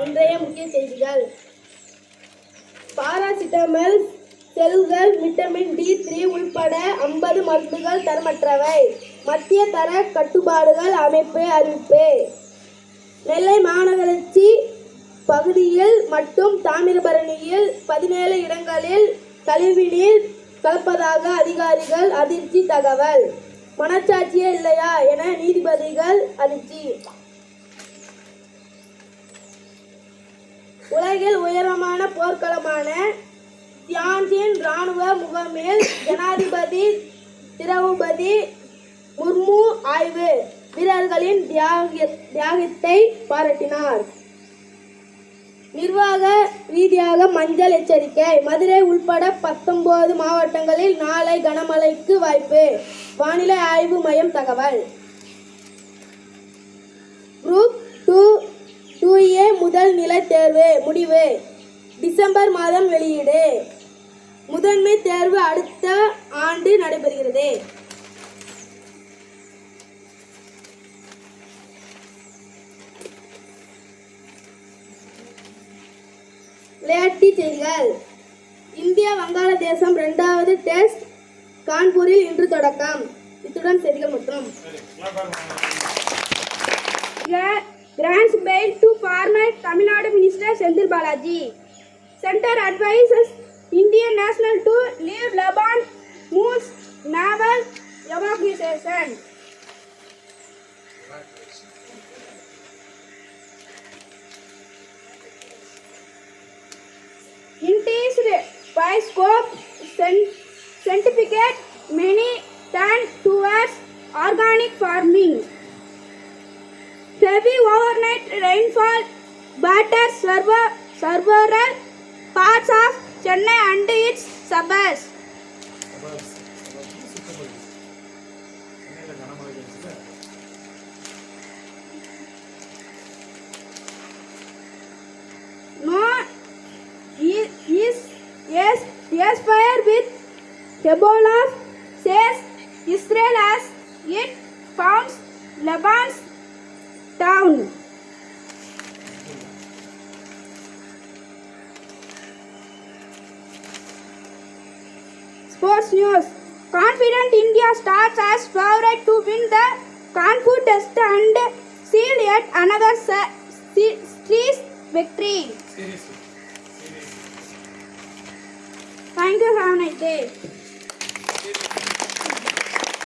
இன்றைய முக்கிய செய்திகள். பாராசிட்டமல் செல்கள் விட்டமின் D3 உள்பட 50 மருந்துகள் தரமற்றவை. மத்திய தர கட்டுப்பாடுகள் அமைப்பு அறிவிப்பு. நெல்லை மாநகராட்சி பகுதியில் மற்றும் தாமிரபரணியில் 17 இடங்களில் கழிவுநீர் கலப்பதாக அதிகாரிகள் அதிர்ச்சி தகவல். மனச்சாட்சியே இல்லையா என நீதிபதிகள் அதிர்ச்சி. உலகில் உயரமான போர்க்களமான தியான்ஜின் ராணுவ முகாமில் ஜனாதிபதி திரௌபதி முர்மு ஆய்வு. வீரர்களின் தியாகத்தை பாராட்டினார். நிர்வாக ரீதியாக மஞ்சள் எச்சரிக்கை. மதுரை உள்பட 19 மாவட்டங்களில் நாளை கனமழைக்கு வாய்ப்பு. வானிலை ஆய்வு மையம் தகவல். குரூப் 2A முதல் நிலை தேர்வு முடிவு டிசம்பர் மாதம் வெளியீடு. முதன்மை தேர்வு அடுத்த ஆண்டு நடைபெறுகிறது. விளையாட்டுச் செய்திகள். இந்தியா வங்காளதேசம் 2வது டெஸ்ட் கான்பூரில் இன்று தொடக்கம். இத்துடன் செய்திகள் மற்றும் grants bail to former Tamil Nadu Minister Senthil Balaji. Center advises Indian national to leave Lebanon moves naval evacuation. Increased by scope certificate many turn towards organic farming. Heavy overnight rainfall batters several parts of Chennai and its suburbs. No is fire with Ebola, says Israel as it founds Lebanon's town. Sports news. Confident India starts as favorite to win the Kanpur test and seal yet another series victory. Thank you. Have a nice day.